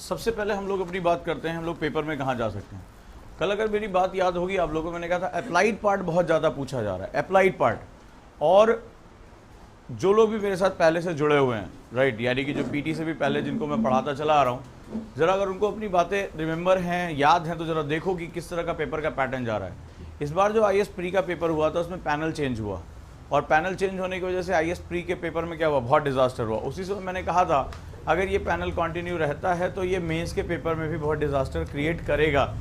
सबसे पहले हम लोग अपनी बात करते हैं हम लोग पेपर में कहाँ जा सकते हैं। कल अगर मेरी बात याद होगी आप लोगों को, मैंने कहा था अप्लाइड पार्ट बहुत ज़्यादा पूछा जा रहा है, अप्लाइड पार्ट। और जो लोग भी मेरे साथ पहले से जुड़े हुए हैं, राइट, यानी कि जो पीटी से भी पहले जिनको मैं पढ़ाता चला आ रहा हूँ, ज़रा अगर उनको अपनी बातें रिमेंबर हैं, याद हैं, तो ज़रा देखो कि किस तरह का पेपर का पैटर्न जा रहा है। इस बार जो IAS प्री का पेपर हुआ था उसमें पैनल चेंज हुआ, और पैनल चेंज होने की वजह से IAS प्री के पेपर में क्या हुआ, बहुत डिजास्टर हुआ। उसी समय मैंने कहा था अगर ये पैनल कंटिन्यू रहता है तो ये मेंस के पेपर में भी बहुत डिजास्टर क्रिएट करेगा।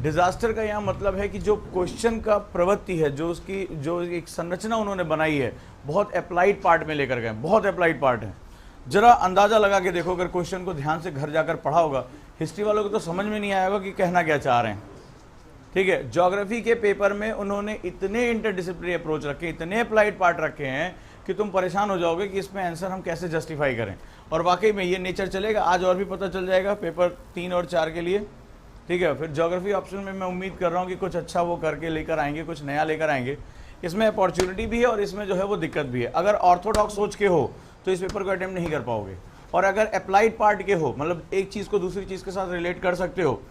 डिजास्टर का यहाँ मतलब है कि जो क्वेश्चन का प्रवृत्ति है, जो उसकी जो एक संरचना उन्होंने बनाई है, बहुत अप्लाइड पार्ट में लेकर गए, बहुत अप्लाइड पार्ट है। जरा अंदाजा लगा के देखो, अगर क्वेश्चन को ध्यान से घर जाकर पढ़ा होगा, हिस्ट्री वालों को तो समझ में नहीं आएगा कि कहना क्या चाह रहे हैं, ठीक है। ज्योग्राफी के पेपर में उन्होंने इतने इंटरडिसिप्लिनरी अप्रोच रखे, इतने अप्लाइड पार्ट रखे हैं कि तुम परेशान हो जाओगे कि इसमें आंसर हम कैसे जस्टिफाई करें। और वाकई में ये नेचर चलेगा, आज और भी पता चल जाएगा पेपर 3 और 4 के लिए, ठीक है। फिर ज्योग्राफी ऑप्शन में मैं उम्मीद कर रहा हूँ कि कुछ अच्छा वो करके लेकर आएंगे, कुछ नया लेकर आएंगे। इसमें अपॉर्चुनिटी भी है और इसमें जो है वो दिक्कत भी है। अगर ऑर्थोडॉक्स सोच के हो तो इस पेपर को अटेम्प्ट नहीं कर पाओगे, और अगर अप्लाइड पार्ट के हो, मतलब एक चीज़ को दूसरी चीज़ के साथ रिलेट कर सकते हो,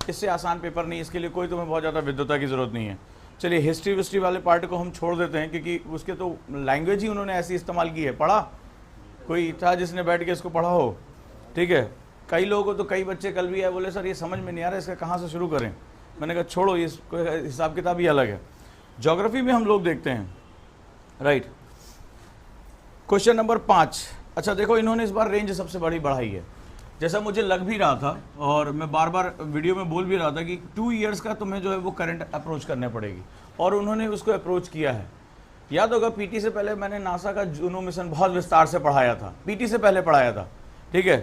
इससे आसान पेपर नहीं। इसके लिए कोई तुम्हें बहुत ज़्यादा विद्वता की ज़रूरत नहीं है। चलिए हिस्ट्री वाले पार्ट को हम छोड़ देते हैं, क्योंकि उसके तो लैंग्वेज ही उन्होंने ऐसी इस्तेमाल की है। पढ़ा कोई था जिसने बैठ के इसको पढ़ा हो, ठीक है। कई लोगों को तो, कई बच्चे कल भी आए, बोले सर ये समझ में नहीं आ रहा, इसका कहाँ से शुरू करें। मैंने कहा छोड़ो, ये हिसाब किताब ही अलग है। ज्योग्राफी में हम लोग देखते हैं, राइट, क्वेश्चन नंबर 5। अच्छा देखो, इन्होंने इस बार रेंज सबसे बड़ी बढ़ाई है, जैसा मुझे लग भी रहा था और मैं बार बार वीडियो में बोल भी रहा था कि 2 इयर्स का तुम्हें जो है वो करंट अप्रोच करने पड़ेगी, और उन्होंने उसको अप्रोच किया है। याद होगा पीटी से पहले मैंने नासा का जूनो मिशन बहुत विस्तार से पढ़ाया था, पीटी से पहले पढ़ाया था, ठीक है।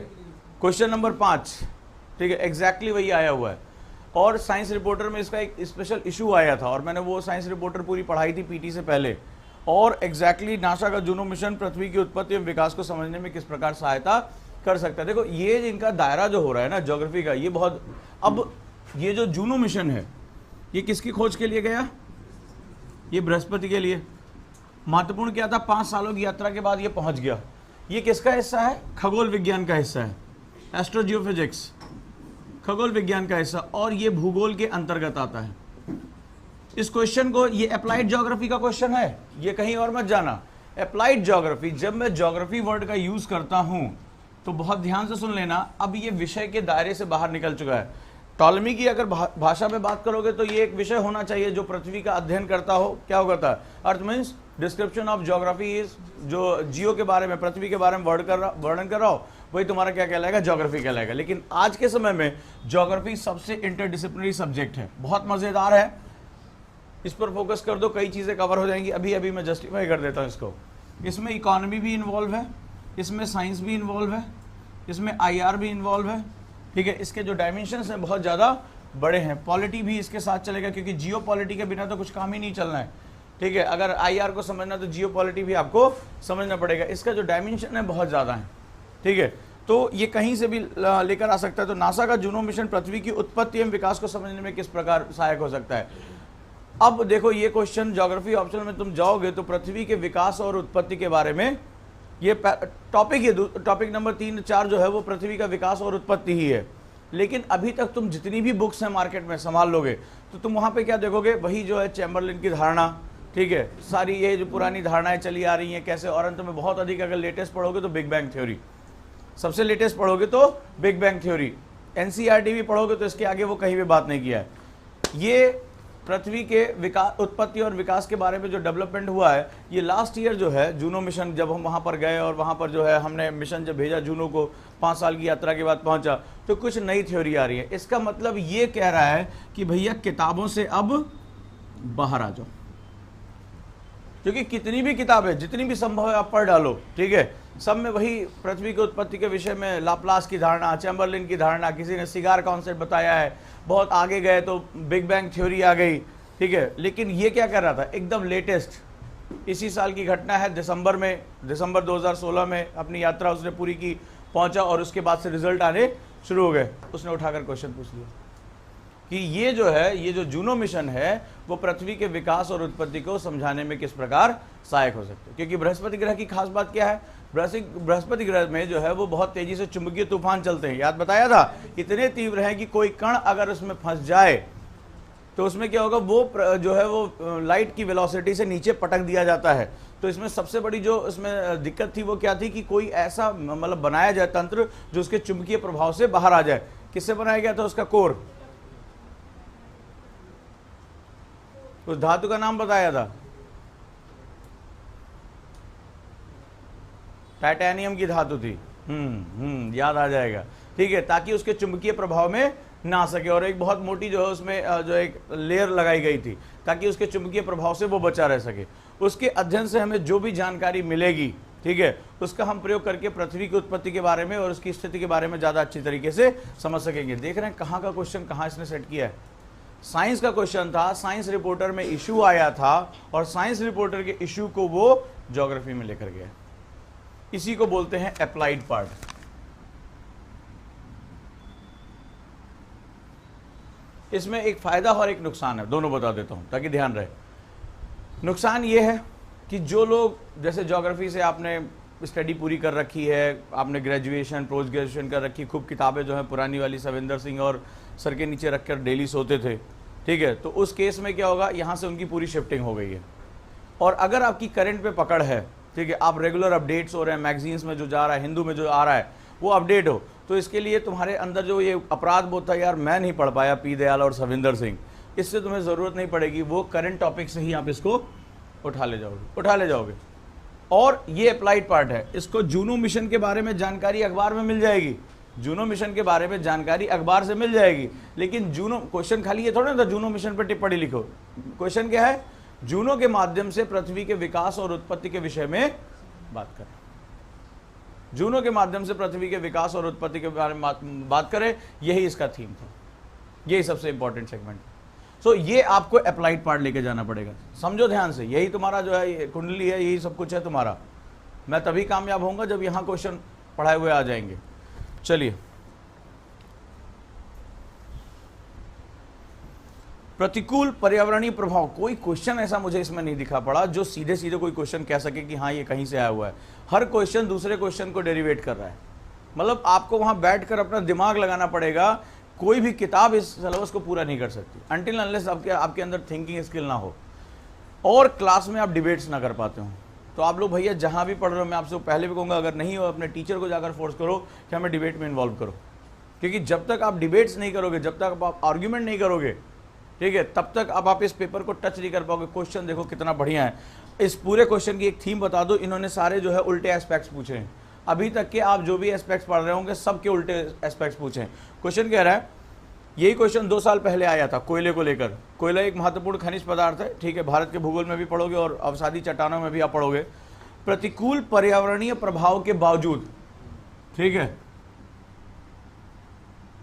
क्वेश्चन नंबर 5, ठीक है, एग्जैक्टली वही आया हुआ है। और साइंस रिपोर्टर में इसका एक स्पेशल इशू आया था, और मैंने वो साइंस रिपोर्टर पूरी पढ़ाई थी पीटी से पहले। और एग्जैक्टली नासा का जूनो मिशन पृथ्वी की उत्पत्ति एवं विकास को समझने में किस प्रकार सहायता कर सकता है। देखो ये इनका दायरा जो हो रहा है ना ज्योग्राफी का, ये बहुत, अब ये जो जूनो मिशन है ये किसकी खोज के लिए गया, ये बृहस्पति के लिए। महत्वपूर्ण क्या था, 5 सालों की यात्रा के बाद ये पहुंच गया। ये किसका हिस्सा है, खगोल विज्ञान का हिस्सा है, एस्ट्रोजियोफिजिक्स, खगोल विज्ञान का हिस्सा, और ये भूगोल के अंतर्गत आता है। इस क्वेश्चन को, ये अप्लाइड ज्योग्राफी का क्वेश्चन है, ये कहीं और मत जाना। अप्लाइड ज्योग्राफी, जब मैं ज्योग्राफी वर्ड का यूज करता हूं तो बहुत ध्यान से सुन लेना, अब ये विषय के दायरे से बाहर निकल चुका है। टॉलमी की अगर भाषा में बात करोगे तो ये एक विषय होना चाहिए जो पृथ्वी का अध्ययन करता हो। क्या होगा था, earth means description of geography is, जो जियो के बारे में, पृथ्वी के बारे में वर्णन कर रहा हो, वही तुम्हारा क्या कहलाएगा, ज्योग्राफी कहलाएगा। लेकिन आज के समय में ज्योग्राफी सबसे इंटरडिसिप्लिनरी सब्जेक्ट है, बहुत मजेदार है, इस पर फोकस कर दो, कई चीजें कवर हो जाएंगी। अभी मैं जस्टिफाई कर देता हूँ इसको। इसमें इकोनॉमी भी इन्वॉल्व है, इसमें साइंस भी इन्वॉल्व है, इसमें IR भी इन्वॉल्व है, ठीक है। इसके जो डायमेंशंस हैं बहुत ज़्यादा बड़े हैं। पॉलिटी भी इसके साथ चलेगा, क्योंकि जियो पॉलिटी के बिना तो कुछ काम ही नहीं चलना है, ठीक है। अगर IR को समझना तो जियो पॉलिटी भी आपको समझना पड़ेगा। इसका जो डायमेंशन है बहुत ज़्यादा है, ठीक है। तो ये कहीं से भी लेकर आ सकता है। तो नासा का जूनो मिशन पृथ्वी की उत्पत्ति एवं विकास को समझने में किस प्रकार सहायक हो सकता है। अब देखो ये क्वेश्चन ज्योग्राफी ऑप्शन में तुम जाओगे तो पृथ्वी के विकास और उत्पत्ति के बारे में ये टॉपिक है। टॉपिक नंबर 3, 4 जो है वो पृथ्वी का विकास और उत्पत्ति ही है। लेकिन अभी तक तुम जितनी भी बुक्स हैं मार्केट में संभाल लोगे तो तुम वहाँ पे क्या देखोगे, वही जो है चैम्बरलिन की धारणा, ठीक है, सारी ये जो पुरानी धारणाएं चली आ रही हैं कैसे, और अंत में बहुत अधिक अगर लेटेस्ट पढ़ोगे तो बिग बैंग थ्योरी, सबसे लेटेस्ट पढ़ोगे तो बिग बैंग थ्योरी। NCERT भी पढ़ोगे तो इसके आगे वो कहीं भी बात नहीं किया है। ये पृथ्वी के विकास, उत्पत्ति और विकास के बारे में जो डेवलपमेंट हुआ है, ये लास्ट ईयर जो है जूनो मिशन, जब हम वहाँ पर गए और वहाँ पर जो है हमने मिशन जब भेजा जूनो को, 5 साल की यात्रा के बाद पहुँचा, तो कुछ नई थ्योरी आ रही है। इसका मतलब ये कह रहा है कि भैया किताबों से अब बाहर आ जाओ, क्योंकि कितनी भी किताबें, जितनी भी संभव है आप पढ़ डालो, ठीक है, सब में वही पृथ्वी की उत्पत्ति के विषय में लाप्लास की धारणा, चैम्बरलिन की धारणा, किसी ने सिगार कॉन्सेप्ट बताया है, बहुत आगे गए तो बिग बैंग थ्योरी आ गई, ठीक है। लेकिन ये क्या कर रहा था, एकदम लेटेस्ट इसी साल की घटना है, दिसंबर 2016 में अपनी यात्रा उसने पूरी की, पहुंचा, और उसके बाद से रिजल्ट आने शुरू हो गए। उसने उठाकर क्वेश्चन पूछ लिया कि ये जो है, ये जो जूनो मिशन है वो पृथ्वी के विकास और उत्पत्ति को समझाने में किस प्रकार सहायक हो सकते हैं। क्योंकि बृहस्पति ग्रह की खास बात क्या है, बृहस्पति ग्रह में जो है वो बहुत तेजी से चुंबकीय तूफान चलते हैं, याद बताया था, इतने तीव्र हैं कि कोई कण अगर उसमें फंस जाए तो उसमें क्या होगा, वो जो है वो लाइट की वेलोसिटी से नीचे पटक दिया जाता है। तो इसमें सबसे बड़ी जो इसमें दिक्कत थी वो क्या थी कि कोई ऐसा मतलब बनाया जाए तंत्र जो उसके चुंबकीय प्रभाव से बाहर आ जाए। किससे बनाया गया था? उसका कोर, उस धातु का नाम बताया था, टाइटेनियम की धातु थी। याद आ जाएगा, ठीक है, ताकि उसके चुंबकीय प्रभाव में ना आ सके। और एक बहुत मोटी जो है उसमें जो एक लेयर लगाई गई थी ताकि उसके चुंबकीय प्रभाव से वो बचा रह सके। उसके अध्ययन से हमें जो भी जानकारी मिलेगी, ठीक है, उसका हम प्रयोग करके पृथ्वी की उत्पत्ति के बारे में और उसकी स्थिति के बारे में ज्यादा अच्छी तरीके से समझ सकेंगे। देख रहे हैं कहाँ का क्वेश्चन कहाँ इसने सेट किया है। साइंस का क्वेश्चन था, साइंस रिपोर्टर में इशू आया था और साइंस रिपोर्टर के इशू को वो ज्योग्राफी में लेकर गया। इसी को बोलते हैं अप्लाइड पार्ट। इसमें एक फायदा और एक नुकसान है, दोनों बता देता हूं ताकि ध्यान रहे। नुकसान यह है कि जो लोग जैसे ज्योग्राफी से आपने स्टडी पूरी कर रखी है, आपने ग्रेजुएशन पोस्ट ग्रेजुएशन कर रखी, खूब किताबें जो है पुरानी वाली सविंदर सिंह और सर के नीचे रखकर डेली सोते थे, ठीक है, तो उस केस में क्या होगा, यहाँ से उनकी पूरी शिफ्टिंग हो गई है। और अगर आपकी करंट पे पकड़ है, ठीक है, आप रेगुलर अपडेट्स हो रहे हैं, मैगजीन्स में जो जा रहा है, हिंदू में जो आ रहा है वो अपडेट हो, तो इसके लिए तुम्हारे अंदर जो ये अपराध बोध था, यार मैं नहीं पढ़ पाया पी दयाल और सविंदर सिंह, इससे तुम्हें ज़रूरत नहीं पड़ेगी। वो करंट टॉपिक से ही आप इसको उठा ले जाओगे। और ये अप्लाइड पार्ट है। इसको जूनो मिशन के बारे में जानकारी अखबार में मिल जाएगी, जूनो मिशन के बारे में जानकारी अखबार से मिल जाएगी, लेकिन जूनो क्वेश्चन खाली ये थोड़ा ना था जूनो मिशन पर टिप्पणी लिखो। क्वेश्चन क्या है? जूनो के माध्यम से पृथ्वी के विकास और उत्पत्ति के विषय में बात करें। जूनो के माध्यम से पृथ्वी के विकास और उत्पत्ति के बारे में बात करें, यही इसका थीम था, यही सबसे इंपॉर्टेंट सेगमेंट। सो ये आपको अप्लाइड पार्ट लेके जाना पड़ेगा, समझो ध्यान से। यही तुम्हारा जो है कुंडली है, यही सब कुछ है तुम्हारा। मैं तभी कामयाब होऊंगा जब यहां क्वेश्चन पढ़ाए हुए आ जाएंगे। चलिए, प्रतिकूल पर्यावरणीय प्रभाव। कोई क्वेश्चन ऐसा मुझे इसमें नहीं दिखा पड़ा जो सीधे सीधे कोई क्वेश्चन कह सके कि हाँ ये कहीं से आया हुआ है। हर क्वेश्चन दूसरे क्वेश्चन को डेरिवेट कर रहा है। मतलब आपको वहां बैठकर अपना दिमाग लगाना पड़ेगा। कोई भी किताब इस सिलेबस को पूरा नहीं कर सकती अनटिल अनलेस आपके अंदर थिंकिंग स्किल ना हो और क्लास में आप डिबेट्स ना कर पाते हो। तो आप लोग भैया जहां भी पढ़ रहे हो, मैं आपसे पहले भी कहूंगा, अगर नहीं हो अपने टीचर को जाकर फोर्स करो कि हमें डिबेट में इन्वॉल्व करो, क्योंकि जब तक आप डिबेट्स नहीं करोगे, जब तक आप आर्ग्यूमेंट नहीं करोगे, ठीक है, तब तक आप इस पेपर को टच नहीं कर पाओगे। क्वेश्चन देखो कितना बढ़िया है। इस पूरे क्वेश्चन की एक थीम बता दो। इन्होंने सारे जो है उल्टे एस्पेक्ट्स पूछे हैं। अभी तक के आप जो भी एस्पेक्ट्स पढ़ रहे होंगे सबके उल्टे एस्पेक्ट्स पूछे हैं। क्वेश्चन कह रहा है, यही क्वेश्चन 2 साल पहले आया था कोयले को लेकर। कोयला एक महत्वपूर्ण खनिज पदार्थ है, ठीक है, भारत के भूगोल में भी पढ़ोगे और अवसादी चट्टानों में भी आप पढ़ोगे। प्रतिकूल पर्यावरणीय प्रभाव के बावजूद, ठीक है,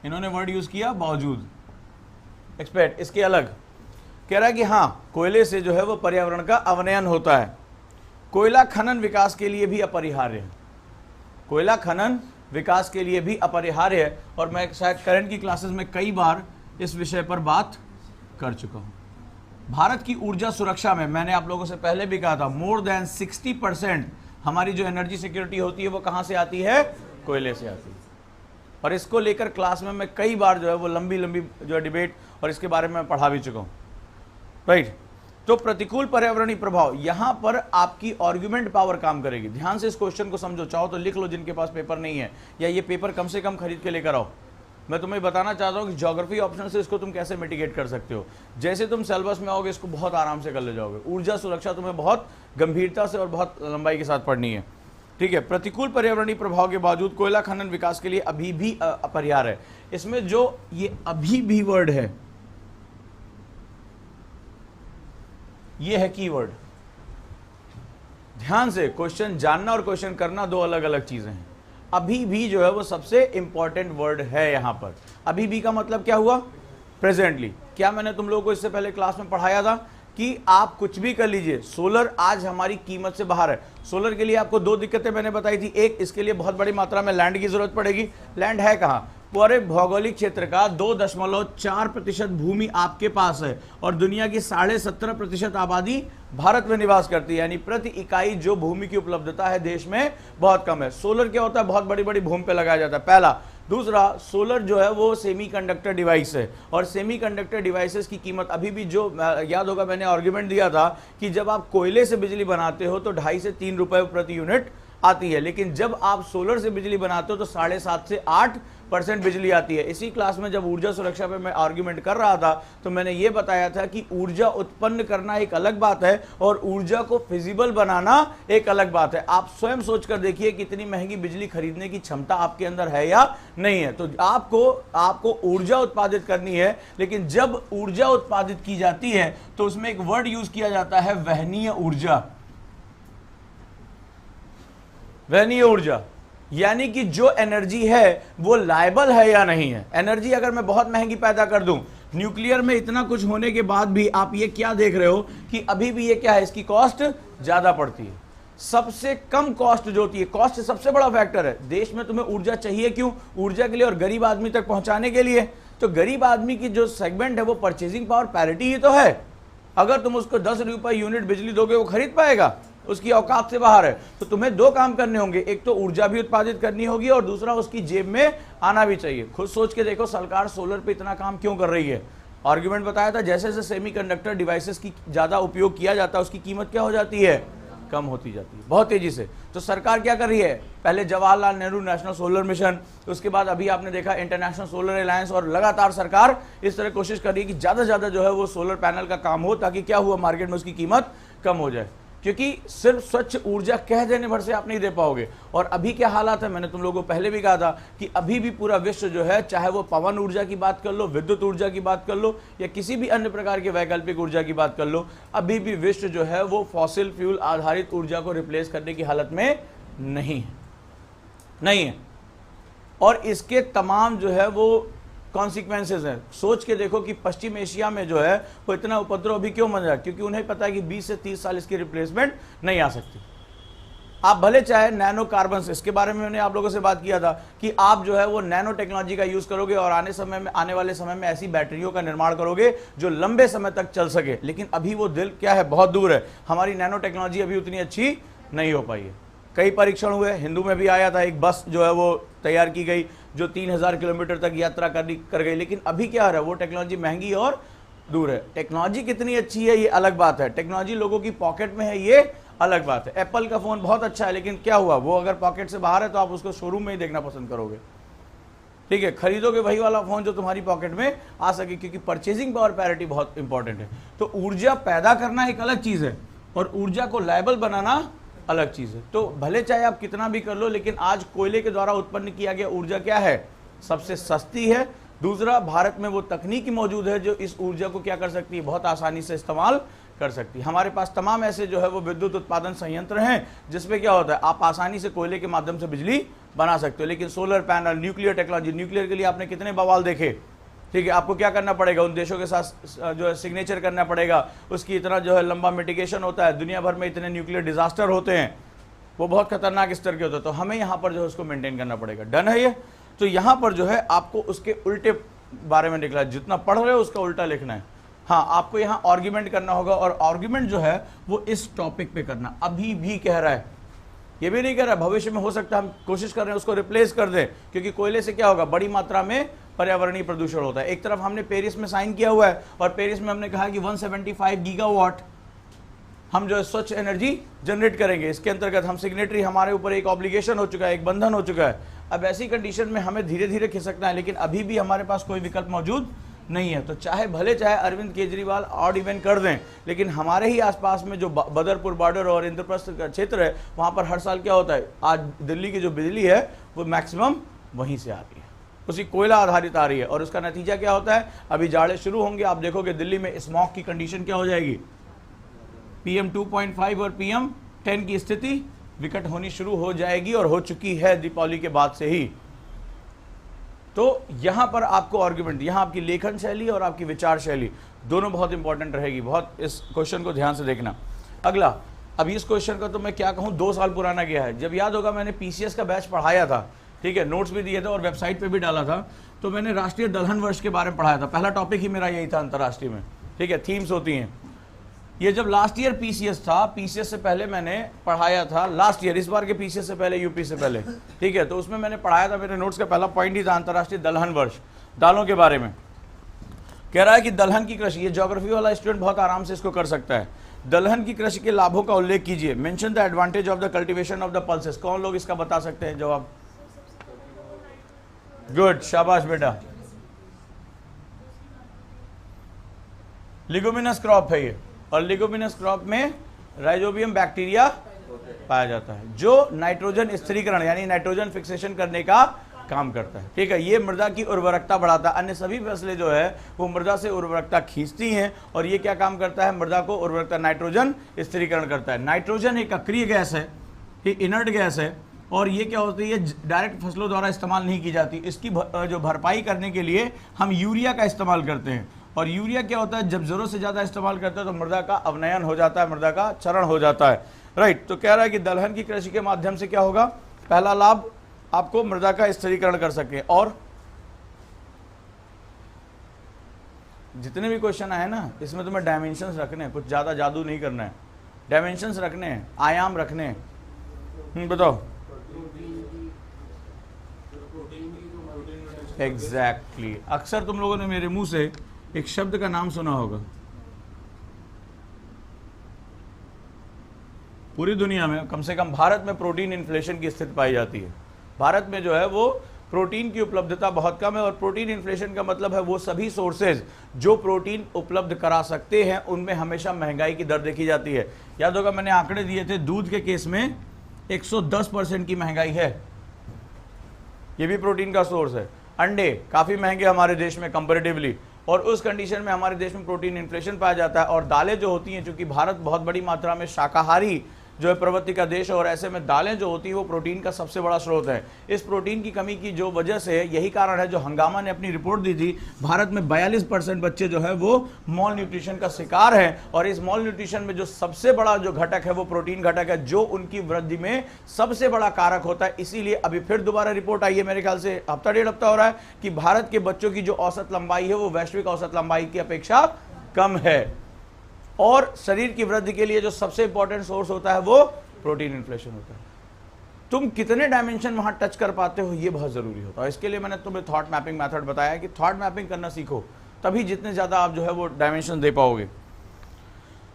इन्होंने वर्ड यूज किया बावजूद, एक्सपेक्ट, इसके अलग कह रहा है कि हाँ कोयले से जो है वो पर्यावरण का अवनयन होता है। कोयला खनन विकास के लिए भी अपरिहार्य है। कोयला खनन विकास के लिए भी अपरिहार्य है। और मैं शायद करंट की क्लासेस में कई बार इस विषय पर बात कर चुका हूं। भारत की ऊर्जा सुरक्षा में मैंने आप लोगों से पहले भी कहा था, मोर देन 60% हमारी जो एनर्जी सिक्योरिटी होती है वो कहां से आती है? कोयले से आती है। और इसको लेकर क्लास में मैं कई बार जो है वो लंबी जो है डिबेट और इसके बारे में पढ़ा भी चुका हूं, राइट। तो प्रतिकूल पर्यावरणीय प्रभाव, यहां पर आपकी आर्गुमेंट पावर काम करेगी। ध्यान से इस क्वेश्चन को समझो, चाहो तो लिख लो जिनके पास पेपर नहीं है, या ये पेपर कम से कम खरीद के लेकर आओ। मैं तुम्हें बताना चाहता हूं कि ज्योग्राफी ऑप्शन से इसको तुम कैसे मिटिगेट कर सकते हो। जैसे तुम सिलेबस में आओगे इसको बहुत आराम से कर ले जाओगे। ऊर्जा सुरक्षा तुम्हें बहुत गंभीरता से और बहुत लंबाई के साथ पढ़नी है, ठीक है। प्रतिकूल पर्यावरणीय प्रभाव के बावजूद कोयला खनन विकास के लिए अभी भी अपरिहार्य है। इसमें जो ये अभी भी वर्ड है, ये है कीवर्ड। ध्यान से, क्वेश्चन जानना और क्वेश्चन करना दो अलग अलग चीजें हैं। अभी भी जो है वो सबसे इंपॉर्टेंट वर्ड है यहां पर। अभी भी का मतलब क्या हुआ? प्रेजेंटली। क्या मैंने तुम लोगों को इससे पहले क्लास में पढ़ाया था कि आप कुछ भी कर लीजिए, सोलर आज हमारी कीमत से बाहर है। सोलर के लिए आपको 2 दिक्कतें मैंने बताई थी। एक, इसके लिए बहुत बड़ी मात्रा में लैंड की जरूरत पड़ेगी। लैंड है कहां? पूरे भौगोलिक क्षेत्र का 2.4% भूमि आपके पास है और दुनिया की 17.5% आबादी भारत में निवास करती है, यानी प्रति इकाई जो भूमि की उपलब्धता है देश में बहुत कम है। सोलर क्या होता है, बहुत बड़ी बड़ी भूमि पे लगाया जाता है, पहला। दूसरा, सोलर जो है वो सेमीकंडक्टर डिवाइस है और सेमीकंडक्टर डिवाइसेस की कीमत अभी भी, जो याद होगा मैंने आर्गुमेंट दिया था कि जब आप कोयले से बिजली बनाते हो तो 2.5 से 3 रुपए प्रति यूनिट आती है, लेकिन जब आप सोलर से बिजली बनाते हो तो 7.5 से 8% बिजली आती है। इसी क्लास में जब ऊर्जा सुरक्षा पे मैं आर्गुमेंट कर रहा था तो मैंने ये बताया था कि ऊर्जा उत्पन्न करना एक अलग बात है और ऊर्जा को फिजिबल बनाना एक अलग बात है। आप स्वयं सोचकर देखिए कितनी महंगी बिजली खरीदने की क्षमता आपके अंदर है या नहीं है। तो आपको ऊर्जा उत्पादित करनी है, लेकिन जब ऊर्जा उत्पादित की जाती है तो उसमें एक वर्ड यूज किया जाता है, वहनीय ऊर्जा। वहनीय ऊर्जा यानी कि जो एनर्जी है वो लायबल है या नहीं है। एनर्जी अगर मैं बहुत महंगी पैदा कर दूं, न्यूक्लियर में इतना कुछ होने के बाद भी आप ये क्या देख रहे हो कि अभी भी ये क्या है, इसकी कॉस्ट ज्यादा पड़ती है। सबसे कम कॉस्ट जो होती है, कॉस्ट सबसे बड़ा फैक्टर है। देश में तुम्हें ऊर्जा चाहिए क्यों? ऊर्जा के लिए और गरीब आदमी तक पहुंचाने के लिए। तो गरीब आदमी की जो सेगमेंट है वो परचेजिंग पावर पैरिटी ही तो है। अगर तुम उसको 10 रुपए यूनिट बिजली दोगे वो खरीद पाएगा? उसकी औकात से बाहर है। तो तुम्हें दो काम करने होंगे, एक तो ऊर्जा भी उत्पादित करनी होगी और दूसरा उसकी जेब में आना भी चाहिए। खुद सोच के देखो सरकार सोलर पे इतना काम क्यों कर रही है। आर्गुमेंट बताया था, जैसे जैसे सेमीकंडक्टर डिवाइसेस की ज्यादा उपयोग किया जाता है उसकी कीमत क्या हो जाती है, कम होती जाती है बहुत तेजी से। तो सरकार क्या कर रही है, पहले Jawaharlal Nehru national solar mission, उसके बाद अभी आपने देखा इंटरनेशनल सोलर अलायंस, और लगातार सरकार इस तरह कोशिश कर रही है कि ज्यादा से ज्यादा जो है वो सोलर पैनल का काम हो, ताकि क्या हुआ, मार्केट में उसकी कीमत कम हो जाए। क्योंकि सिर्फ स्वच्छ ऊर्जा कह देने भर से आप नहीं दे पाओगे। और अभी क्या हालात है, मैंने तुम लोगों को पहले भी कहा था कि अभी भी पूरा विश्व जो है, चाहे वो पवन ऊर्जा की बात कर लो, विद्युत ऊर्जा की बात कर लो, या किसी भी अन्य प्रकार के वैकल्पिक ऊर्जा की बात कर लो, अभी भी विश्व जो है वो फॉसिल फ्यूल आधारित ऊर्जा को रिप्लेस करने की हालत में नहीं है। और इसके तमाम जो है वो कॉन्सिक्वेंसेज हैं। सोच के देखो कि पश्चिम एशिया में जो है वो इतना उपद्रव भी क्यों बन रहा है, क्योंकि उन्हें पता है कि 20 से 30 साल इसकी रिप्लेसमेंट नहीं आ सकती। आप भले चाहे नैनो कार्बन, इसके बारे में मैंने आप लोगों से बात किया था कि आप जो है वो नैनो टेक्नोलॉजी का यूज करोगे और आने वाले समय में ऐसी बैटरियों का निर्माण करोगे जो लंबे समय तक चल सके। लेकिन अभी वो दिल क्या है, बहुत दूर है। हमारी नैनो टेक्नोलॉजी अभी उतनी अच्छी नहीं हो पाई है। कई परीक्षण हुए, हिंदू में भी आया था, एक बस जो है वो तैयार की गई जो 3000 किलोमीटर तक यात्रा कर गई। लेकिन अभी क्या हो रहा है, वो टेक्नोलॉजी महंगी और दूर है। टेक्नोलॉजी कितनी अच्छी है ये अलग बात है, टेक्नोलॉजी लोगों की पॉकेट में है ये अलग बात है। एप्पल का फोन बहुत अच्छा है, लेकिन क्या हुआ, वो अगर पॉकेट से बाहर है तो आप उसको शोरूम में ही देखना पसंद करोगे। ठीक है, खरीदोगे वही वाला फोन जो तुम्हारी पॉकेट में आ सके, क्योंकि परचेजिंग पावर पैरिटी बहुत इंपॉर्टेंट है। तो ऊर्जा पैदा करना एक अलग चीज है और ऊर्जा को लायबल बनाना अलग चीज है। तो भले चाहे आप कितना भी कर लो, लेकिन आज कोयले के द्वारा उत्पन्न किया गया ऊर्जा क्या है, सबसे सस्ती है। दूसरा, भारत में वो तकनीक मौजूद है जो इस ऊर्जा को क्या कर सकती है, बहुत आसानी से इस्तेमाल कर सकती है। हमारे पास तमाम ऐसे जो है वो विद्युत उत्पादन संयंत्र हैं जिसपे क्या होता है, आप आसानी से कोयले के माध्यम से बिजली बना सकते हो। लेकिन solar panel, nuclear technology, nuclear के लिए आपने कितने बवाल देखे। ठीक है, आपको क्या करना पड़ेगा, उन देशों के साथ जो है सिग्नेचर करना पड़ेगा, उसकी इतना जो है लंबा मिटिगेशन होता है, दुनिया भर में इतने न्यूक्लियर डिजास्टर होते हैं, वो बहुत खतरनाक स्तर के होते हैं। तो हमें यहाँ पर जो है उसको मेंटेन करना पड़ेगा। डन है ये। तो यहाँ पर जो है आपको उसके उल्टे बारे में निकला है, जितना पढ़ रहे हो उसका उल्टा लिखना है। हाँ, आपको यहाँ आर्ग्यूमेंट करना होगा और आर्ग्यूमेंट जो है वो इस टॉपिक पे करना। अभी भी कह रहा है, ये भी नहीं कह रहा है भविष्य में हो सकता है, हम कोशिश कर रहे हैं उसको रिप्लेस कर दें, क्योंकि कोयले से क्या होगा, बड़ी मात्रा में पर्यावरणीय प्रदूषण होता है। एक तरफ हमने पेरिस में साइन किया हुआ है और पेरिस में हमने कहा कि 175 गीगावाट हम जो है स्वच्छ एनर्जी जनरेट करेंगे। इसके अंतर्गत हम सिग्नेटरी, हमारे ऊपर एक ऑब्लिगेशन हो चुका है, एक बंधन हो चुका है। अब ऐसी कंडीशन में हमें धीरे धीरे खिसकना है, लेकिन अभी भी हमारे पास कोई विकल्प मौजूद नहीं है। तो चाहे अरविंद केजरीवाल ऑड इवन कर दें, लेकिन हमारे ही आसपास में जो बदरपुर बॉर्डर और इंद्रप्रस्थ का क्षेत्र है, वहां पर हर साल क्या होता है, आज दिल्ली की जो बिजली है वो मैक्सिमम वहीं से आ रही है, उसी कोयला आधारित आ रही है। और उसका नतीजा क्या होता है, अभी जाड़े शुरू होंगे, आप देखोगे दिल्ली में स्मॉग की कंडीशन क्या हो जाएगी, PM 2.5 और PM 10 की स्थिति विकट होनी शुरू हो जाएगी और हो चुकी है दीपावली के बाद से ही। तो यहां पर आपको आर्गुमेंट, यहां आपकी लेखन शैली और आपकी विचार शैली दोनों बहुत इंपॉर्टेंट रहेगी। बहुत इस क्वेश्चन को ध्यान से देखना। अगला, अब इस क्वेश्चन का तो मैं क्या कहूं, 2 साल पुराना गया है। जब याद होगा मैंने PCS का बैच पढ़ाया था, ठीक है, नोट्स भी दिए थे और वेबसाइट पे भी डाला था। तो मैंने राष्ट्रीय दलहन वर्ष के बारे में पढ़ाया था, पहला टॉपिक ही मेरा यही था अंतर्राष्ट्रीय में, ठीक है, थीम्स होती हैं। ये जब लास्ट ईयर पीसीएस था, पीसीएस से पहले मैंने पढ़ाया था लास्ट ईयर, इस बार के पीसीएस से पहले, यूपी से पहले, ठीक है, तो उसमें मैंने पढ़ाया था, मेरे नोट्स का पहला पॉइंट ही था अंतर्राष्ट्रीय दलहन वर्ष, दालों के बारे में। कह रहा है कि दलहन की कृषि, ये ज्योग्राफी वाला स्टूडेंट बहुत आराम से इसको कर सकता है। दलहन की कृषि के लाभों का उल्लेख कीजिए, mention the advantage of the cultivation of the pulses. कौन लोग इसका बता सकते हैं जवाब? गुड, शाबाश बेटा। लिगुमिनस क्रॉप है ये, और लिगुमिनस क्रॉप में राइजोबियम बैक्टीरिया पाया जाता है जो नाइट्रोजन स्थिरीकरण यानी नाइट्रोजन फिक्सेशन करने का काम करता है, ठीक है। ये मृदा की उर्वरकता बढ़ाता है, अन्य सभी फसलें जो है वो मृदा से उर्वरकता खींचती हैं, और ये क्या काम करता है? मृदा को उर्वरकता, नाइट्रोजन स्थिरीकरण करता है। नाइट्रोजन एक अक्रिय गैस है, ये इनर्ट गैस है, और ये क्या होती है? डायरेक्ट फसलों द्वारा इस्तेमाल नहीं की जाती। इसकी जो भरपाई करने के लिए हम यूरिया का इस्तेमाल करते हैं, और यूरिया क्या होता है? जब जरूरत से ज़्यादा इस्तेमाल करते हैं तो मृदा का अवनयन हो जाता है, मृदा का क्षरण हो जाता है, राइट। तो कह रहा है कि दलहन की कृषि के माध्यम से क्या होगा? पहला लाभ, आपको मृदा का स्थिरीकरण कर सके। और जितने भी क्वेश्चन आए ना, इसमें तुम्हें डायमेंशंस रखने हैं, कुछ ज़्यादा जादू नहीं करना है, डायमेंशंस रखने हैं, आयाम रखने हैं। बताओ। एग्जैक्टली अक्सर तुम लोगों ने मेरे मुंह से एक शब्द का नाम सुना होगा, पूरी दुनिया में, कम से कम भारत में प्रोटीन इन्फ्लेशन की स्थिति पाई जाती है। भारत में जो है वो प्रोटीन की उपलब्धता बहुत कम है, और प्रोटीन इन्फ्लेशन का मतलब है वो सभी सोर्सेज जो प्रोटीन उपलब्ध करा सकते हैं उनमें हमेशा महंगाई की दर देखी जाती है। याद होगा मैंने आंकड़े दिए थे, दूध के केस में 110% की महंगाई है, ये भी प्रोटीन का सोर्स है। अंडे काफ़ी महंगे हमारे देश में कंपैरेटिवली, और उस कंडीशन में हमारे देश में प्रोटीन इन्फ्लेशन पाया जाता है। और दालें जो होती हैं, चूंकि भारत बहुत बड़ी मात्रा में शाकाहारी जो है प्रवृत्ति का देश है, और ऐसे में दालें जो होती हैं वो प्रोटीन का सबसे बड़ा स्रोत है। इस प्रोटीन की कमी की जो वजह से, यही कारण है जो हंगामा ने अपनी रिपोर्ट दी थी, भारत में 42% बच्चे जो है वो मॉल न्यूट्रिशन का शिकार हैं, और इस मॉल न्यूट्रिशन में जो सबसे बड़ा जो घटक है वो प्रोटीन घटक है, जो उनकी वृद्धि में सबसे बड़ा कारक होता है। इसीलिए अभी फिर दोबारा रिपोर्ट आई है, मेरे ख्याल से हफ्ता डेढ़ हफ्ता हो रहा है, कि भारत के बच्चों की जो औसत लंबाई है वो वैश्विक औसत लंबाई की अपेक्षा कम है, और शरीर की वृद्धि के लिए जो सबसे इंपॉर्टेंट सोर्स होता है वो प्रोटीन इन्फ्लेशन होता है। तुम कितने डायमेंशन वहां टच कर पाते हो ये बहुत जरूरी होता है। इसके लिए मैंने तुम्हें थॉट मैपिंग मेथड बताया कि थॉट मैपिंग करना सीखो, तभी जितने ज्यादा आप जो है वो डायमेंशन दे पाओगे।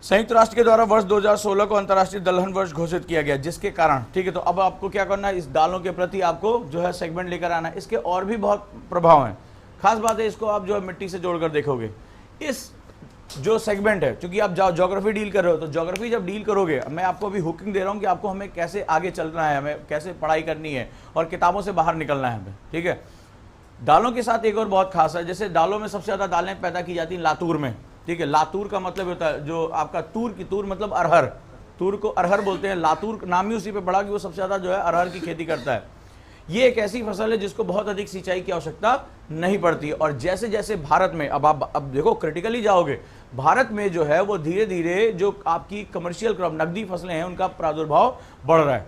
संयुक्त राष्ट्र के द्वारा वर्ष 2016 को अंतर्राष्ट्रीय दलहन वर्ष घोषित किया गया, जिसके कारण, ठीक है, तो अब आपको क्या करना है? इस दालों के प्रति आपको जो है सेगमेंट लेकर आना है। इसके और भी बहुत प्रभाव हैं, खास बात है इसको आप जो है मिट्टी से जोड़कर देखोगे। इस जो सेगमेंट है, क्योंकि आप ज्योग्राफी डील कर रहे हो, तो ज्योग्राफी जब डील करोगे, मैं आपको अभी हुकिंग दे रहा हूं कि आपको हमें कैसे आगे चलना है, हमें कैसे पढ़ाई करनी है, और किताबों से बाहर निकलना है हमें, ठीक है। दालों के साथ एक और बहुत खास है, जैसे दालों में सबसे ज्यादा दालें पैदा की जाती हैं लातूर में, ठीक है। लातूर का मतलब होता है जो आपका तूर की, तूर मतलब अरहर, तूर को अरहर बोलते हैं, लातूर नाम ही उसी पे पड़ा कि वो सबसे ज्यादा जो है अरहर की खेती करता है। ये एक ऐसी फसल है जिसको बहुत अधिक सिंचाई की आवश्यकता नहीं पड़ती, और जैसे जैसे भारत में, अब देखो क्रिटिकली जाओगे, भारत में जो है वो धीरे धीरे जो आपकी कमर्शियल क्रॉप, नकदी फसलें हैं, उनका प्रादुर्भाव बढ़ रहा है,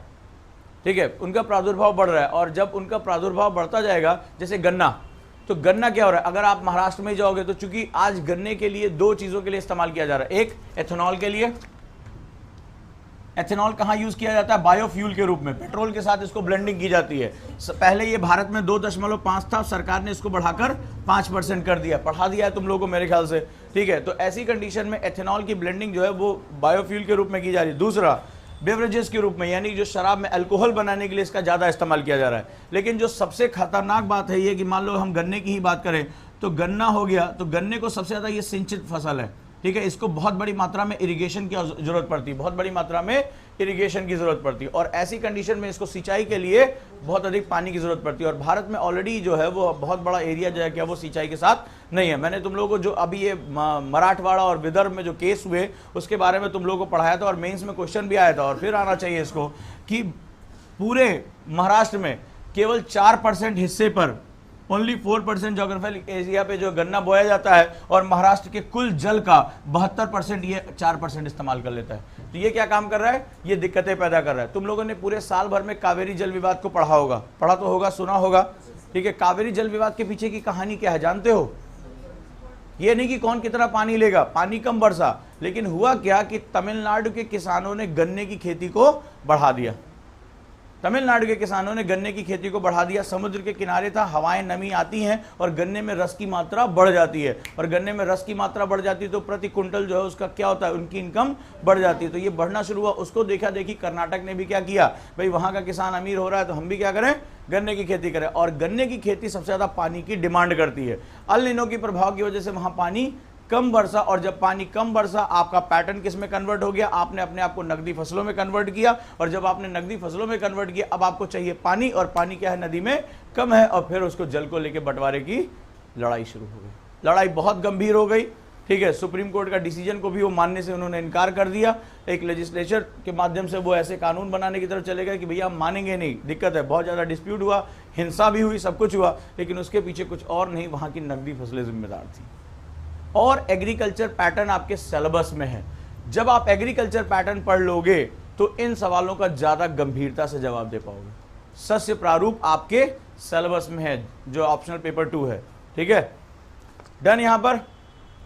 ठीक है, उनका प्रादुर्भाव बढ़ रहा है। और जब उनका प्रादुर्भाव बढ़ता जाएगा, जैसे गन्ना, तो गन्ना क्या हो रहा है? अगर आप महाराष्ट्र में जाओगे तो चूंकि आज गन्ने के लिए दो चीजों के लिए इस्तेमाल किया जा रहा है, एक एथेनॉल के लिए, एथेनॉल कहां यूज किया जाता है? बायोफ्यूल के रूप में, पेट्रोल के साथ इसको ब्लेंडिंग की जाती है। पहले ये भारत में 2.5 था, सरकार ने इसको बढ़ाकर 5% कर दिया, बढ़ा दिया है तुम लोगों को मेरे ख्याल से, ठीक है। तो ऐसी कंडीशन में एथेनॉल की ब्लेंडिंग जो है वो बायोफ्यूल के रूप में की जा रही है। दूसरा, बेवरेजेस के रूप में, यानी जो शराब में अल्कोहल बनाने के लिए इसका ज्यादा इस्तेमाल किया जा रहा है। लेकिन जो सबसे खतरनाक बात है ये कि मान लो हम गन्ने की ही बात करें, तो गन्ना हो गया, तो गन्ने को सबसे ज्यादा ये सिंचित फसल है, ठीक है। इसको बहुत बड़ी मात्रा में इरिगेशन की जरूरत पड़ती है, बहुत बड़ी मात्रा में इरिगेशन की जरूरत पड़ती है, और ऐसी कंडीशन में इसको सिंचाई के लिए बहुत अधिक पानी की जरूरत पड़ती है। और भारत में ऑलरेडी जो है वो बहुत बड़ा एरिया जो है क्या वो सिंचाई के साथ नहीं है। मैंने तुम लोगों को जो अभी ये मराठवाड़ा और विदर्भ में जो केस हुए उसके बारे में तुम लोगों को पढ़ाया था, और मेंस में क्वेश्चन भी आया था, और फिर आना चाहिए इसको, कि पूरे महाराष्ट्र में केवल 4% हिस्से पर, ओनली 4% जोग्राफिकल एरिया पे जो गन्ना बोया जाता है, और महाराष्ट्र के कुल जल का 72% ये 4% इस्तेमाल कर लेता है। तो ये क्या काम कर रहा है, ये दिक्कतें पैदा कर रहा है। तुम लोगों ने पूरे साल भर में कावेरी जल विवाद को पढ़ा होगा, पढ़ा तो होगा, सुना होगा, ठीक है। कावेरी जल विवाद के पीछे की कहानी क्या है जानते हो? ये नहीं कि कौन कितना पानी लेगा, पानी कम बरसा, लेकिन हुआ क्या कि तमिलनाडु के किसानों ने गन्ने की खेती को बढ़ा दिया। तमिलनाडु के किसानों ने गन्ने की खेती को बढ़ा दिया। समुद्र के किनारे था, हवाएं नमी आती हैं और गन्ने में रस की मात्रा बढ़ जाती है, और गन्ने में रस की मात्रा बढ़ जाती है तो प्रति कुंटल जो है उसका क्या होता है, उनकी इनकम बढ़ जाती है। तो ये बढ़ना शुरू हुआ। उसको देखा देखी कर्नाटक ने भी क्या किया, भाई वहां का किसान अमीर हो रहा है तो हम भी क्या करें, गन्ने की खेती करें। और गन्ने की खेती सबसे ज्यादा पानी की डिमांड करती है। अल नीनो की प्रभाव की वजह से वहां पानी कम बरसा, और जब पानी कम बरसा आपका पैटर्न किस में कन्वर्ट हो गया, आपने अपने आप को नकदी फसलों में कन्वर्ट किया, और जब आपने नकदी फसलों में कन्वर्ट किया अब आपको चाहिए पानी, और पानी क्या है, नदी में कम है, और फिर उसको जल को लेकर बंटवारे की लड़ाई शुरू हो गई। लड़ाई बहुत गंभीर हो गई, ठीक है। सुप्रीम कोर्ट का डिसीजन को भी वो मानने से उन्होंने इनकार कर दिया। एक लेजिस्लेचर के माध्यम से वो ऐसे कानून बनाने की तरफ चले गए कि भैया हम मानेंगे नहीं, दिक्कत है। बहुत ज़्यादा डिस्प्यूट हुआ, हिंसा भी हुई, सब कुछ हुआ, लेकिन उसके पीछे कुछ और नहीं, वहाँ की नकदी फसलें जिम्मेदार थी। और एग्रीकल्चर पैटर्न आपके सिलेबस में है। जब आप एग्रीकल्चर पैटर्न पढ़ लोगे तो इन सवालों का ज़्यादा गंभीरता से जवाब दे पाओगे। सस्य प्रारूप आपके सिलेबस में है, जो ऑप्शनल पेपर 2 है, ठीक है। डन। यहां पर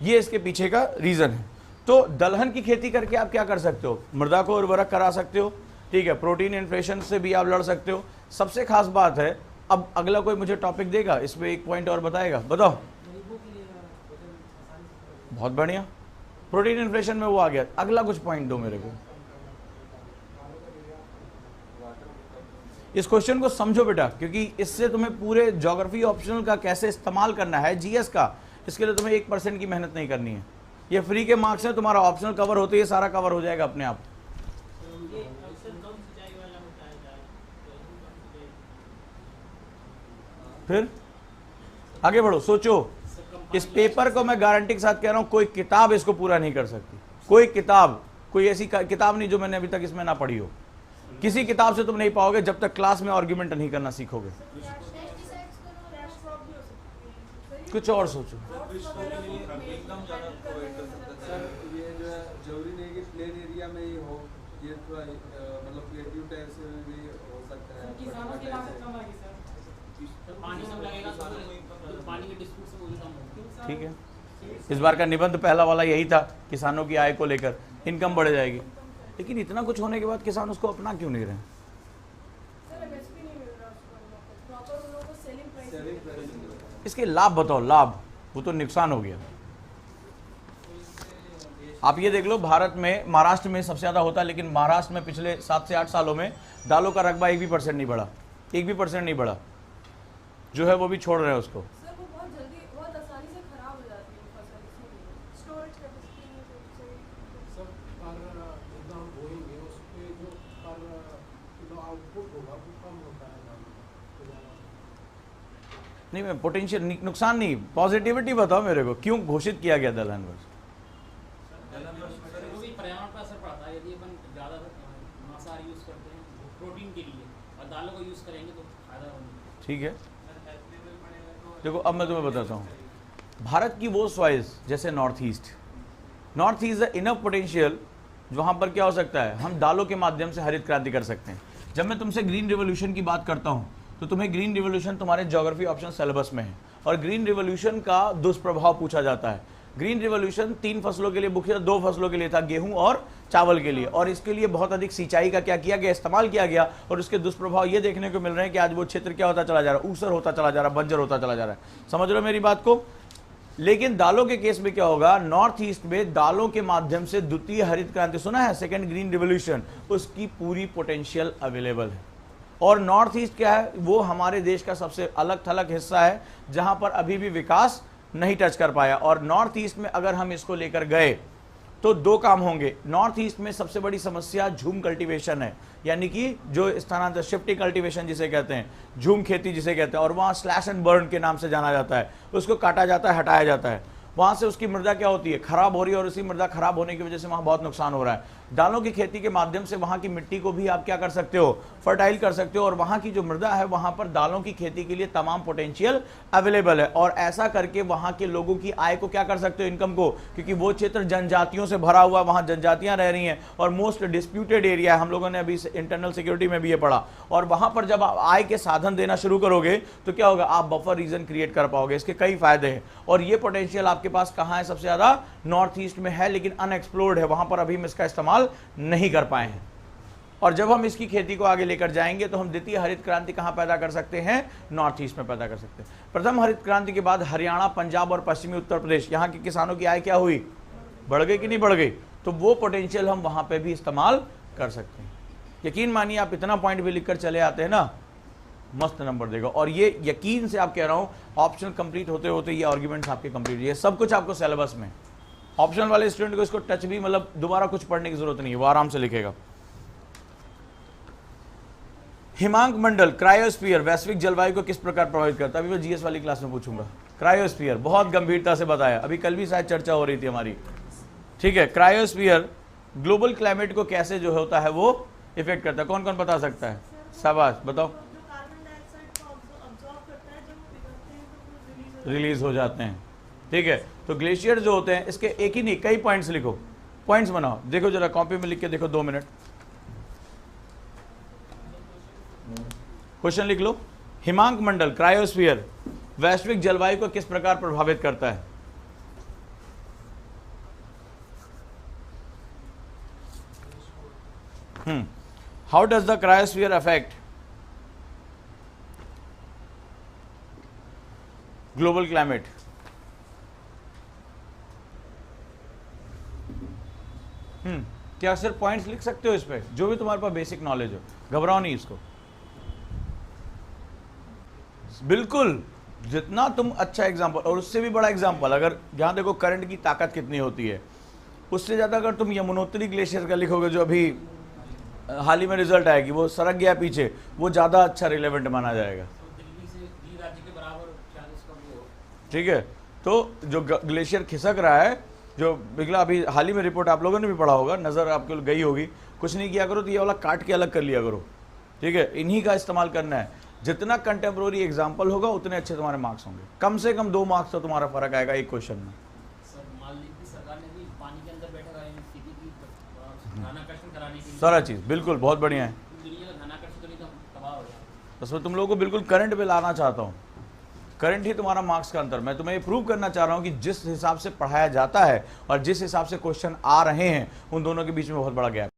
ये इसके पीछे का रीजन है। तो दलहन की खेती करके आप क्या कर सकते हो, मृदा को उर्वरक करा सकते हो, ठीक है। प्रोटीन इन्फ्लेशन से भी आप लड़ सकते हो। सबसे खास बात है, अब अगला कोई मुझे टॉपिक देगा, इसमें एक पॉइंट और बताएगा, बताओ। बहुत बढ़िया, प्रोटीन इन्फ्लेशन में वो आ गया। अगला कुछ पॉइंट दो मेरे को। इस क्वेश्चन को समझो बेटा, क्योंकि इससे तुम्हें पूरे ज्योग्राफी ऑप्शनल का कैसे इस्तेमाल करना है, जीएस का, इसके लिए तुम्हें 1% की मेहनत नहीं करनी है। ये फ्री के मार्क्स हैं, तुम्हारा ऑप्शनल कवर होते ही सारा कवर हो जाएगा अपने आप। फिर आगे बढ़ो, सोचो। इस पेपर को मैं गारंटी के साथ कह रहा हूं, कोई किताब इसको पूरा नहीं कर सकती। कोई किताब, कोई ऐसी किताब नहीं जो मैंने अभी तक इसमें ना पढ़ी हो। किसी किताब से तुम नहीं पाओगे जब तक क्लास में आर्ग्यूमेंट नहीं करना सीखोगे। कुछ और सोचो। ठीक है, इस बार का निबंध पहला वाला यही था, किसानों की आय को लेकर, इनकम बढ़ जाएगी। लेकिन इतना कुछ होने के बाद किसान उसको अपना क्यों नहीं रहे? इसके लाभ बताओ, लाभ, वो तो नुकसान हो गया। आप ये देख लो, भारत में महाराष्ट्र में सबसे ज्यादा होता है, लेकिन महाराष्ट्र में पिछले 7 से 8 सालों में दालों का रकबा 1% नहीं बढ़ा, 1% नहीं बढ़ा, जो है वो भी छोड़ रहे हैं उसको। नहीं, मैं पोटेंशियल नुकसान नहीं, पॉजिटिविटी बताओ मेरे को, क्यों घोषित किया गया दलहन वर्ष? पर्यावरण पर असर पड़ता है। यदि अपन ज़्यादा मांसाहार यूज करते हैं प्रोटीन के लिए और दालों को यूज करेंगे तो फायदा होगा। ठीक है, देखो अब मैं तुम्हें बताता हूँ। भारत की वो सॉइल्स जैसे नॉर्थ ईस्ट इनफ पोटेंशियल, वहाँ पर क्या हो सकता है, हम दालों के माध्यम से हरित क्रांति कर सकते हैं। जब मैं तुमसे ग्रीन रिवोल्यूशन की बात करता हूँ तो तुम्हें ग्रीन रिवोल्यूशन तुम्हारे ज्योग्राफी ऑप्शन सिलेबस में है, और ग्रीन रिवोल्यूशन का दुष्प्रभाव पूछा जाता है। ग्रीन रिवोल्यूशन 3 फसलों के लिए, मुख्यतः 2 फसलों के लिए था, गेहूं और चावल के लिए, और इसके लिए बहुत अधिक सिंचाई का क्या किया गया, इस्तेमाल किया गया, और उसके दुष्प्रभाव ये देखने को मिल रहे हैं कि आज वो क्षेत्र क्या होता चला जा रहा है, ऊसर होता चला जा रहा है, बंजर होता चला जा रहा है। समझ रहे हो मेरी बात को? लेकिन दालों के केस में क्या होगा, नॉर्थ ईस्ट में दालों के माध्यम से द्वितीय हरित क्रांति, सुना है, सेकेंड ग्रीन रिवोल्यूशन, उसकी पूरी पोटेंशियल अवेलेबल है। और नॉर्थ ईस्ट क्या है, वो हमारे देश का सबसे अलग थलग हिस्सा है जहां पर अभी भी विकास नहीं टच कर पाया। और नॉर्थ ईस्ट में अगर हम इसको लेकर गए तो 2 काम होंगे। नॉर्थ ईस्ट में सबसे बड़ी समस्या झूम कल्टीवेशन है, यानी कि जो स्थानांतर शिफ्टिंग कल्टीवेशन जिसे कहते हैं, झूम खेती जिसे कहते हैं, और वहाँ स्लैश एंड बर्न के नाम से जाना जाता है। उसको काटा जाता है, हटाया जाता है, वहाँ से उसकी मृदा क्या होती है, खराब हो रही है, और उसी मृदा खराब होने की वजह से वहाँ बहुत नुकसान हो रहा है। दालों की खेती के माध्यम से वहां की मिट्टी को भी आप क्या कर सकते हो, फर्टाइल कर सकते हो, और वहां की जो मृदा है वहां पर दालों की खेती के लिए तमाम पोटेंशियल अवेलेबल है। और ऐसा करके वहां के लोगों की आय को क्या कर सकते हो, इनकम को, क्योंकि वो क्षेत्र जनजातियों से भरा हुआ, वहां जनजातियां रह रही हैं और मोस्ट डिस्प्यूटेड एरिया है, हम लोगों ने अभी इंटरनल सिक्योरिटी में भी ये पढ़ा। और वहां पर जब आप आय के साधन देना शुरू करोगे तो क्या होगा, आप बफर रीजन क्रिएट कर पाओगे। इसके कई फायदे हैं और ये पोटेंशियल आपके पास कहां है, सबसे ज्यादा नॉर्थ ईस्ट में है, लेकिन अनएक्सप्लोर्ड है, वहां पर अभी हम इसका इस्तेमाल नहीं कर पाए हैं। और जब हम इसकी खेती को आगे लेकर जाएंगे तो हम द्वितीय हरित क्रांति कहां पैदा कर सकते हैं, नॉर्थ ईस्ट में पैदा कर सकते हैं। प्रथम हरित क्रांति के बाद हरियाणा, पंजाब और पश्चिमी उत्तर प्रदेश, यहां के किसानों की आय क्या हुई, बढ़ गई कि नहीं बढ़ गई, तो वो पोटेंशियल हम वहां पे भी इस्तेमाल कर सकते हैं। यकीन मानिए आप इतना पॉइंट भी लिखकर चले आते हैं ना, मस्त नंबर देगा। और ये यकीन से आप कह रहा हूं, ऑप्शनल कंप्लीट होते होते ये आर्ग्यूमेंट्स आपके कंप्लीट, ये सब कुछ आपको सिलेबस में। ऑप्शनल वाले स्टूडेंट को इसको टच भी, मतलब दोबारा कुछ पढ़ने की जरूरत नहीं है, वो आराम से लिखेगा। हिमांक मंडल, क्रायोस्फीयर वैश्विक जलवायु को किस प्रकार प्रभावित करता है, अभी मैं जीएस वाली क्लास में पूछूंगा। क्रायोस्फीयर बहुत गंभीरता से बताया, अभी कल भी शायद चर्चा हो रही थी हमारी, ठीक है। क्रायोस्फीयर ग्लोबल क्लाइमेट को कैसे जो होता है वो इफेक्ट करता है, कौन कौन बता सकता है, शाबाश बताओ। रिलीज हो जाते हैं, ठीक है। तो ग्लेशियर जो होते हैं, इसके एक ही नहीं कई पॉइंट्स लिखो, पॉइंट्स बनाओ, देखो जरा कॉपी में लिख के देखो, 2 मिनट क्वेश्चन लिख लो। हिमांक मंडल, क्रायोस्फीयर वैश्विक जलवायु को किस प्रकार प्रभावित करता है। How does the cryosphere affect global climate. क्या सिर्फ पॉइंट्स लिख सकते हो इस पे, जो भी तुम्हारे पास बेसिक नॉलेज हो, घबराओ नहीं इसको। बिल्कुल जितना तुम अच्छा एग्जांपल, और उससे भी बड़ा एग्जांपल, अगर यहां देखो करंट की ताकत कितनी होती है, उससे ज्यादा अगर तुम यमुनोत्री ग्लेशियर का लिखोगे, जो अभी हाल ही में रिजल्ट आएगी, वो सरक गया पीछे, वो ज्यादा अच्छा रिलेवेंट माना जाएगा, ठीक है। तो जो ग्लेशियर खिसक रहा है, जो पिघला, अभी हाल ही में रिपोर्ट आप लोगों ने भी पढ़ा होगा, नजर आपको गई होगी, कुछ नहीं किया करो तो ये वाला काट के अलग कर लिया करो, ठीक है। इन्हीं का इस्तेमाल करना है, जितना कंटेम्प्रोरी एग्जाम्पल होगा उतने अच्छे तुम्हारे मार्क्स होंगे। कम से कम 2 मार्क्स तो तुम्हारा फर्क आएगा एक क्वेश्चन में। सारा चीज बिल्कुल बहुत बढ़िया है, उसमें तुम लोगों को बिल्कुल करंट पे लाना चाहता हूँ, करंट ही तुम्हारा मार्क्स का अंतर। मैं तुम्हें ये प्रूव करना चाह रहा हूँ कि जिस हिसाब से पढ़ाया जाता है और जिस हिसाब से क्वेश्चन आ रहे हैं, उन दोनों के बीच में बहुत बड़ा गैप।